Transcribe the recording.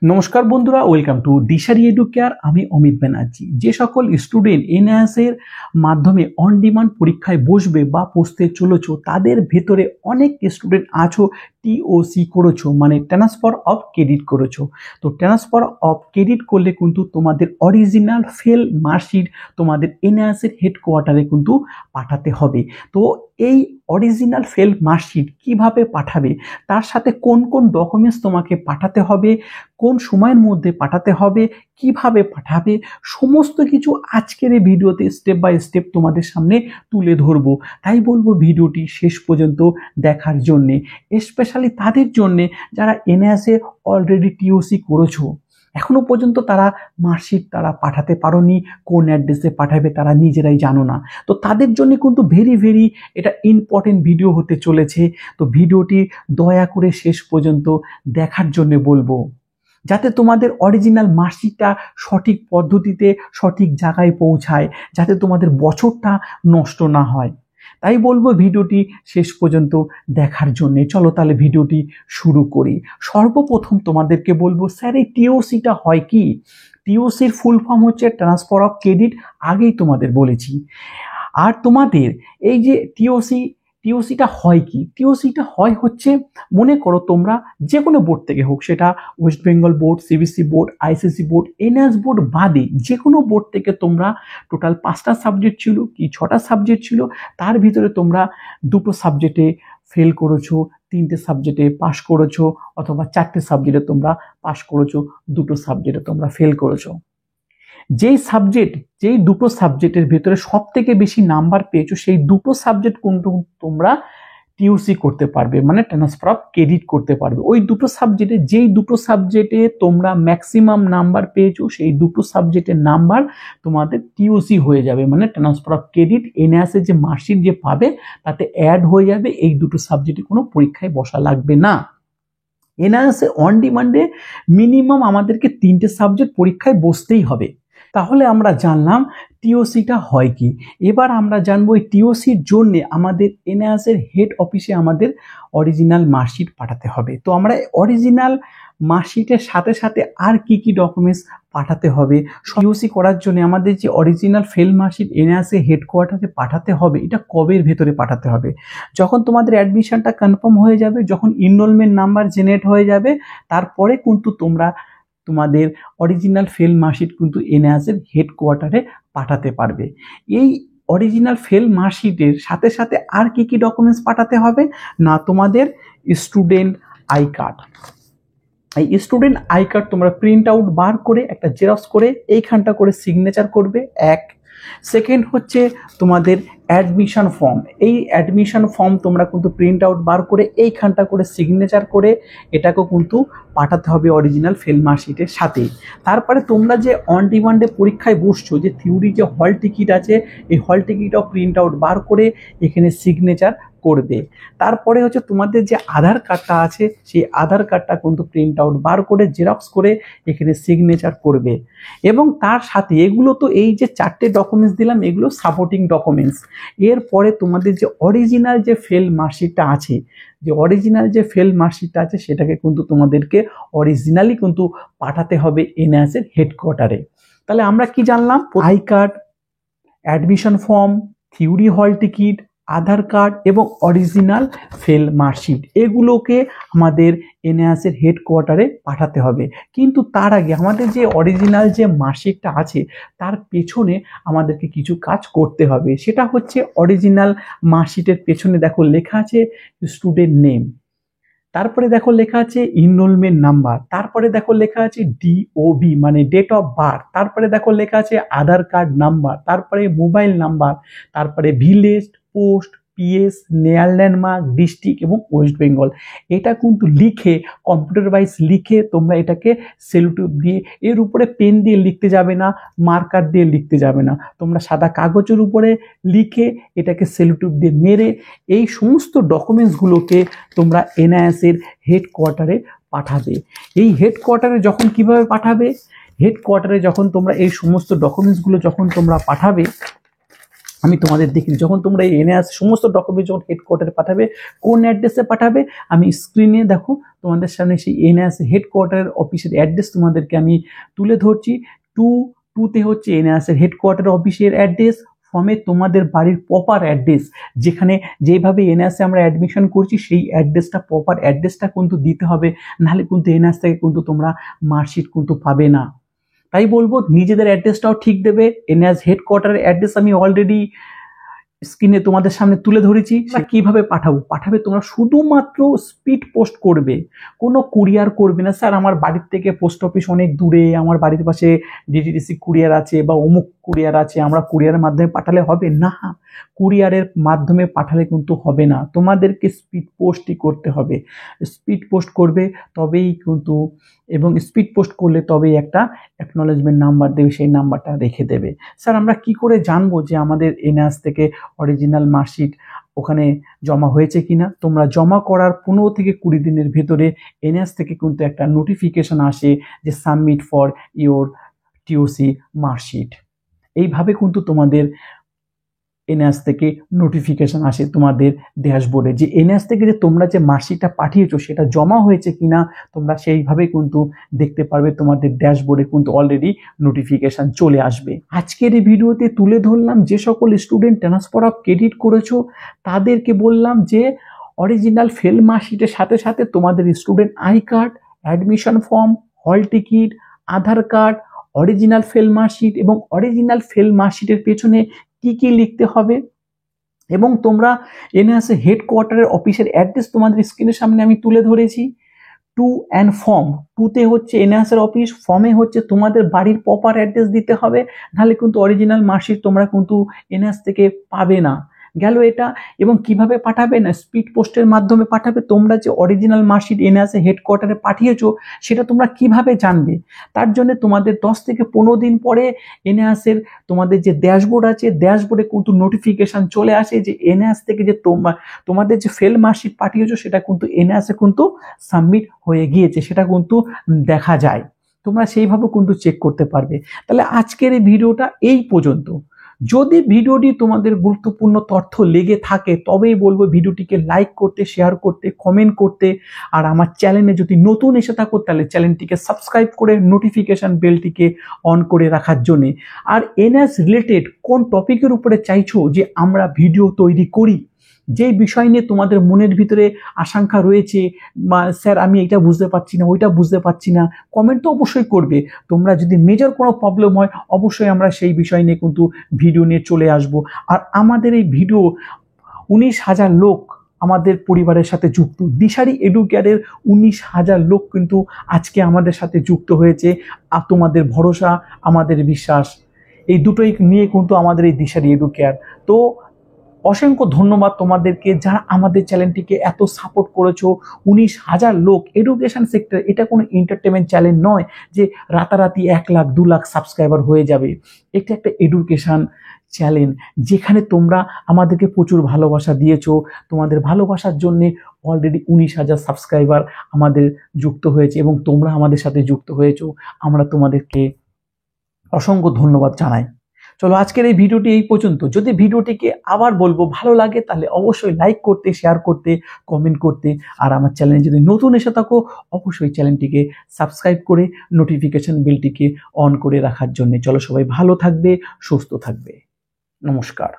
নমস্কার বন্ধুরা, welcome to Dishari edu care. আমি অমিত ব্যানার্জি। যে সকল স্টুডেন্ট এনআইএস এর মাধ্যমে অন ডিমান্ড পরীক্ষায় বসবে বা বসতে চলেছো, তাদের ভেতরে অনেক স্টুডেন্ট আছো টিওসি করেছো, মানে ট্রান্সফার অফ ক্রেডিট করেছো। তো ট্রান্সফার অফ ক্রেডিট করলে কিন্তু তোমাদের অরিজিনাল ফেল মার্কশিট তোমাদের এনআইএস এর হেডকোয়ার্টারে কিন্তু পাঠাতে হবে। তো এই অরিজিনাল ফেল মার্কশিট কিভাবে পাঠাবে, তার সাথে কোন কোন ডকুমেন্টস তোমাকে পাঠাতে হবে, কোন সময়ের মধ্যে পাঠাতে হবে, কিভাবে পাঠাবে, সমস্ত কিছু আজকের এই ভিডিওতে স্টেপ বাই স্টেপ তোমাদের সামনে তুলে ধরবো। তাই বলবো ভিডিওটি শেষ পর্যন্ত দেখার জন্যে, স্পেশালি তাদের জন্যে যারা এনআইএসে অলরেডি টিওসি করেছো, এখনো পর্যন্ত তারা মার্কশিট তারা পাঠাতে পারোনি, কোন অ্যাড্রেসে পাঠাবে তারা নিজেরাই জানো না। তো তাদের জন্য কিন্তু ভেরি এটা ইম্পর্টেন্ট ভিডিও হতে চলেছে। তো ভিডিওটি দয়া করে শেষ পর্যন্ত দেখার জন্য বলবো, যাতে তোমাদের অরিজিনাল মার্কশিটটা সঠিক পদ্ধতিতে সঠিক জায়গায় পৌঁছায়, যাতে তোমাদের বছরটা নষ্ট না হয়। তাই বলবো ভিডিওটি শেষ পর্যন্ত দেখার জন্য। চলো তাহলে ভিডিওটি শুরু করি। সর্বপ্রথম তোমাদেরকে বলবো, স্যার এই টিওসিটা হয় কি? টিওসির ফুল ফর্ম হচ্ছে ট্রান্সফার অফ ক্রেডিট, আগেই তোমাদের বলেছি। আর তোমাদের এই যে টিওসিটা হয় কি? টিওসিটা হয় হচ্ছে, মনে করো তোমরা যে কোনো বোর্ড থেকে হোক, সেটা West Bengal board, CBSE board, ICSE board, NIS board বাদে যে কোনো বোর্ড থেকে তোমরা টোটাল 5টা সাবজেক্ট ছিল কি 6টা সাবজেক্ট ছিল, তার ভিতরে তোমরা 2টো সাবজেক্টে ফেল করেছো, 3টে সাবজেক্টে পাস করেছো, অথবা 4টে সাবজেক্টে তোমরা পাস করেছো, 2টো সাবজেক্টে তোমরা ফেল করেছো। যেই 2টো সাবজেক্টের ভেতরে সব থেকে বেশি নাম্বার পেয়েছো, সেই 2টো সাবজেক্ট কিন্তু তোমরা টিওসি করতে পারবে, মানে ট্রান্সফার অফ ক্রেডিট করতে পারবে। ওই 2টো সাবজেক্টে, যেই 2টো সাবজেক্টে তোমরা ম্যাক্সিমাম নাম্বার পেয়েছো, সেই 2টো সাবজেক্টের নাম্বার তোমাদের টিওসি হয়ে যাবে, মানে ট্রান্সফার অফ ক্রেডিট এনআইএস এর যে মার্কশিট যে পাবে তাতে অ্যাড হয়ে যাবে। এই 2টো সাবজেক্টে কোনো পরীক্ষায় বসা লাগবে না। এনআইএস অন ডিমান্ডে মিনিমাম আমাদেরকে 3টে সাবজেক্ট পরীক্ষায় বসতেই হবে। তাহলে আমরা জানলাম টিওসিটা হয় কি। এবার আমরা জানবো এই টিওসির জন্য আমাদের এনআইএস এর হেড অফিসে আমাদের অরিজিনাল মার্কশিট পাঠাতে হবে। তো আমরা অরিজিনাল মার্কশিটের সাথে সাথে আর কি কি ডকুমেন্টস পাঠাতে হবে, টিওসি করার জন্য আমাদের যে অরিজিনাল ফেল মার্কশিট এনআইএস এর হেডকোয়ার্টারে পাঠাতে হবে, এটা কবের ভেতরে পাঠাতে হবে? যখন তোমাদের অ্যাডমিশনটা কনফার্ম হয়ে যাবে, যখন এনরোলমেন্ট নাম্বার জেনারেট হয়ে যাবে, তারপরে কিন্তু তোমরা তোমাদের অরিজিনাল ফেল মার্কশিট কিন্তু এনআইএস এর হেডকোয়ার্টারে পাঠাতে পারবে। এই অরিজিনাল ফেল মার্কশিটের সাথে সাথে আর কি কি ডকুমেন্টস পাঠাতে হবে না, তোমাদের স্টুডেন্ট আই কার্ড। এই স্টুডেন্ট আই কার্ড তোমরা প্রিন্ট আউট বার করে একটা জেরক্স করে এইখানটা করে সিগনেচার করবে, এক। সেকেন্ড হচ্ছে তোমাদের অ্যাডমিশন ফর্ম। এই অ্যাডমিশন ফর্ম তোমরা কিন্তু প্রিন্ট আউট বার করে এইখানটা করে সিগনেচার করে এটাকেও কিন্তু পাঠাতে হবে অরিজিনাল ফেল মার্কশিটের সাথে। তারপরে তোমরা যে অন ডিমান্ডে পরীক্ষায় বসছো, যে থিওরি যে হল টিকিট আছে, এই হল টিকিটটাও প্রিন্ট আউট বার করে এখানে সিগনেচার করবে। তারপরে হচ্ছে তোমাদের যে আধার কার্ডটা আছে, সেই আধার কার্ডটা কিন্তু প্রিন্ট আউট বার করে জেরক্স করে এখানে সিগনেচার করবে। এবং তার সাথে এগুলো তো, এই যে 4টে ডকুমেন্টস দিলাম, এগুলো সাপোর্টিং ডকুমেন্টস। এরপরে তোমাদের যে অরিজিনাল যে ফেল মার্কশিটটা আছে, সেটাকে কিন্তু তোমাদেরকে অরিজিনালি কিন্তু পাঠাতে হবে এনআইএস এর হেডকোয়ার্টারে। তাহলে আমরা কি জানলাম? I card, admission form, theory হল টিকিট, আধার কার্ড এবং অরিজিনাল ফেল মার্কশিট, এগুলোকে আমাদের এনআইএস এর হেডকোয়ার্টারে পাঠাতে হবে। কিন্তু তার আগে আমাদের যে অরিজিনাল যে মার্কশিটটা আছে, তার পেছনে আমাদেরকে কিছু কাজ করতে হবে। সেটা হচ্ছে, অরিজিনাল মার্কশিটের পেছনে দেখো লেখা আছে স্টুডেন্ট নেম, তারপরে দেখো লেখা আছে এনরোলমেন্ট নাম্বার, তারপরে দেখো লেখা আছে ডিওবি মানে ডেট অফ বার্থ, তারপরে দেখো লেখা আছে আধার কার্ড নাম্বার, তারপরে মোবাইল নাম্বার, তারপরে ভিলেজ, পোস্ট, পিএস, নেয়ার ল্যান্ডমার্ক, ডিস্ট্রিক্ট এবং ওয়েস্ট বেঙ্গল। এটা কিন্তু লিখে, কম্পিউটার ওয়াইজ লিখে তোমরা এটাকে সেলুটিউব দিয়ে, এর উপরে পেন দিয়ে লিখতে যাবে না, মার্কার দিয়ে লিখতে যাবে না, তোমরা সাদা কাগজের উপরে লিখে এটাকে সেলুটিউব দিয়ে মেরে এই সমস্ত ডকুমেন্টসগুলোকে তোমরা এনআইএস এর হেডকোয়ার্টারে পাঠাবে। এই হেডকোয়ার্টারে যখন কিভাবে পাঠাবে? হেডকোয়ার্টারে যখন তোমরা এই সমস্ত ডকুমেন্টসগুলো যখন তোমরা পাঠাবে, আমি তোমাদের দেখিনি, যখন তোমরা এই এনএস সমস্ত ডকুমেন্ট যখন হেডকোয়ার্টারে পাঠাবে, কোন অ্যাড্রেসে পাঠাবে আমি স্ক্রিনে দেখো তোমাদের সামনে সেই এনএস হেডকোয়ার্টারের অফিসের অ্যাড্রেস তোমাদেরকে আমি তুলে ধরছি। 2 হচ্ছে এনএস এর হেডকোয়ার্টার অফিসের অ্যাড্রেস, ফর্মে তোমাদের বাড়ির প্রপার অ্যাড্রেস, যেখানে যেভাবে এনএসএ আমরা অ্যাডমিশন করছি সেই অ্যাড্রেসটা, প্রপার অ্যাড্রেসটা কিন্তু দিতে হবে, নাহলে কিন্তু এনএস থেকে কিন্তু তোমরা মার্কশিট কিন্তু পাবে না। তাই বলবো নিজেদের অ্যাড্রেসটাও ঠিক দেবে। এনএস হেডকোয়ার্টারের অ্যাড্রেস আমি অলরেডি স্ক্রিনে তোমাদের সামনে তুলে ধরেছি। কিভাবে পাঠাবে তোমরা শুধুমাত্র স্পিড পোস্ট করবে, কোনো কুরিয়ার করবে না। স্যার আমার বাড়ির থেকে পোস্ট অফিস অনেক দূরে, আমার বাড়ির পাশে ডিটিডিসি কুরিয়ার আছে বা অমুক কুরিয়ার আছে, আমরা কুরিয়ারের মাধ্যমে পাঠালে হবে না। কুরিয়ারের মাধ্যমে পাঠালে কিন্তু হবে না, তোমাদেরকে স্পিড পোস্টই করতে হবে। স্পিড পোস্ট করবে তবেই কিন্তু, এবং স্পিড পোস্ট করলে তবেই একটা অ্যাকনলেজমেন্ট নাম্বার দেবে, সেই নাম্বারটা রেখে দেবে। স্যার আমরা কি করে জানবো যে আমাদের এনএস থেকে অরিজিনাল মার্কশিট ওখানে জমা হয়েছে কিনা? তোমরা জমা করার 15 থেকে 20 দিনের ভেতরে এনএস থেকে কিন্তু একটা নোটিফিকেশন আসে যে submit for your TOC marksheet. এইভাবে কিন্তু তোমাদের এনএস থেকে নোটিফিকেশন আসে তোমাদের ড্যাশবোর্ডে, যে এনএস থেকে যে তোমরা যে মার্কশিটটা পাঠিয়েছো সেটা জমা হয়েছে কিনা তোমরা সেইভাবে কিন্তু দেখতে পারবে। তোমাদের ড্যাশবোর্ডে কিন্তু অলরেডি নোটিফিকেশন চলে আসবে। আজকের এই ভিডিওতে তুলে ধরলাম যে সকল স্টুডেন্ট ট্রান্সফার অফ ক্রেডিট করেছো তাদেরকে বললাম যে অরিজিনাল ফেল মার্কশিটের সাথে সাথে তোমাদের student I card, admission form, হল টিকিট, আধার কার্ড, অরিজিনাল ফেল মার্কশিট এবং অরিজিনাল ফেল মার্কশিটের পেছনে কি কি লিখতে হবে, এবং তোমরা এনএস হেডকোয়ার্টারের অফিসের অ্যাড্রেস তোমাদের স্ক্রিনের সামনে আমি তুলে ধরেছি। 2 অ্যান্ড ফর্ম, 2তে হচ্ছে এনএস এর অফিস, ফর্মে হচ্ছে তোমাদের বাড়ির প্রপার অ্যাড্রেস দিতে হবে, নাহলে কিন্তু অরিজিনাল মার্কশিট তোমরা কিন্তু এনএস থেকে পাবে না। গেল এটা। এবং কিভাবে পাঠাবে না, স্পিড পোস্টের মাধ্যমে পাঠাবে। তোমরা যে অরিজিনাল মার্কশিট এনএস হেডকোয়ার্টারে পাঠিয়েছো সেটা তোমরা কিভাবে জানবে? তার জন্য তোমাদের 10 থেকে 15 দিন পরে এনএস এর তোমাদের যে ড্যাশবোর্ড আছে, ড্যাশবোর্ডে কিন্তু নোটিফিকেশন চলে আসে যে এনএস থেকে যে তোমাদের যে ফেল মার্কশিট পাঠিয়েছো সেটা কিন্তু এনএস এ কিন্তু সাবমিট হয়ে গিয়েছে, সেটা কিন্তু দেখা যায়। তোমরা সেইভাবে কিন্তু চেক করতে পারবে। তাহলে আজকের এই ভিডিওটা এই পর্যন্ত। যদি ভিডিওটি তোমাদের গুরুত্বপূর্ণ তথ্য লেগে থাকে তবেই বলবো ভিডিওটিকে লাইক করতে, শেয়ার করতে, কমেন্ট করতে, আর আমার চ্যানেলে যদি নতুন এসে থাকো তাহলে চ্যানেলটিকে সাবস্ক্রাইব করে নোটিফিকেশন বেলটিকে অন করে রাখার জন্য। আর এনএস রিলেটেড কোন টপিকের উপরে চাইছো যে আমরা ভিডিও তৈরি করি, যেই বিষয় নিয়ে তোমাদের মনের ভিতরে আশঙ্কা রয়েছে, বা স্যার আমি এটা বুঝতে পারছি না, ওইটা বুঝতে পারছি না, কমেন্ট তো অবশ্যই করবে। তোমরা যদি মেজর কোনো প্রবলেম হয় অবশ্যই আমরা সেই বিষয় নিয়ে কিন্তু ভিডিও নিয়ে চলে আসব। আর আমাদের এই ভিডিও 19,000 লোক আমাদের পরিবারের সাথে যুক্ত, দিশারি এডুকেয়ারের 19,000 লোক কিন্তু আজকে আমাদের সাথে যুক্ত হয়েছে। আর তোমাদের ভরসা, আমাদের বিশ্বাস, এই দুটোই নিয়ে কিন্তু আমাদের এই দিশারি এডুকেয়ার। তো অসংখ্য ধন্যবাদ তোমাদেরকে যারা আমাদের চ্যানেলটিকে এত সাপোর্ট করেছো। 19,000 লোক, এডুকেশন সেক্টর, এটা কোনো এন্টারটেনমেন্ট চ্যানেল নয় যে রাতারাতি 1 লাখ 2 লাখ সাবস্ক্রাইবার হয়ে যাবে। এটা একটা এডুকেশন চ্যানেল যেখানে তোমরা আমাদেরকে প্রচুর ভালোবাসা দিয়েছো। তোমাদের ভালোবাসার জন্য অলরেডি 19,000 সাবস্ক্রাইবার আমাদের যুক্ত হয়েছে এবং তোমরা আমাদের সাথে যুক্ত হয়েছো। আমরা তোমাদেরকে অসংখ্য ধন্যবাদ জানাই। চলো আজকের এই ভিডিওটি এই পর্যন্ত। যদি ভিডিওটিকে আবার বলবো ভালো লাগে তাহলে অবশ্যই লাইক করতে, শেয়ার করতে, কমেন্ট করতে, আর আমার চ্যানেলে যদি নতুন এসে থাকো অবশ্যই চ্যানেলটিকে সাবস্ক্রাইব করে নোটিফিকেশন বেলটিকে অন করে রাখার জন্য। চলো সবাই ভালো থাকবে, সুস্থ থাকবে। নমস্কার।